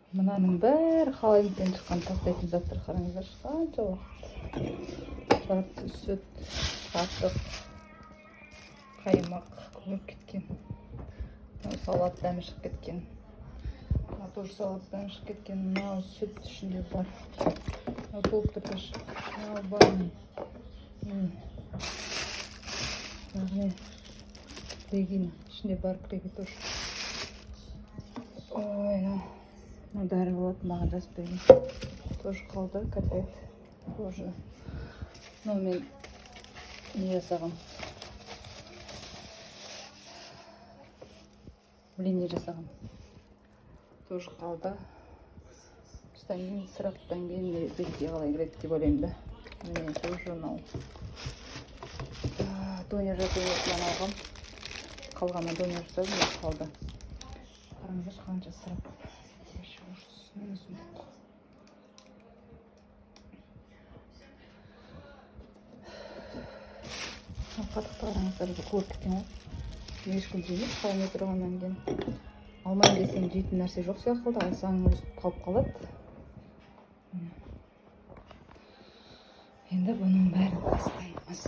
Мынаның бәрі холодильниктен шыққан тастайтын заттар, қараңыздаршы, қанша уақыт. Сүт, қатық, қаймақ көміп кеткен. Салат дәмі шығып кеткен. Тоже салат дәмі шығып кеткен. Мынау сүт ішінде бар. Толып тұрдыш. Мынау бар. Регина ішінде бар, креги тоже. Ой, ну дәрі болады, маған жазып берген. Тоже қалды, котлет. Тоже. Ну, мен не жасағам? Блин, не жасағам. Тоже қалды. Содан кейін сұрақтан кейін бетке қалай кіреді деп ойлаймын да. Міне тоже мынау. Доня жасаудан алғам. Қалғаннан доня жасадым, қалды. Қараңыздар, қанша сұрап. Қатықты қараңыздар, көп кеткен ғой. Ешкім жемейді, қалмай тұрғаннан кейін. Алмайын десең жейтін нәрсе жоқ сияқты, алсаң өстіп қалып қалады. Енді бұның бәрін тастаймыз.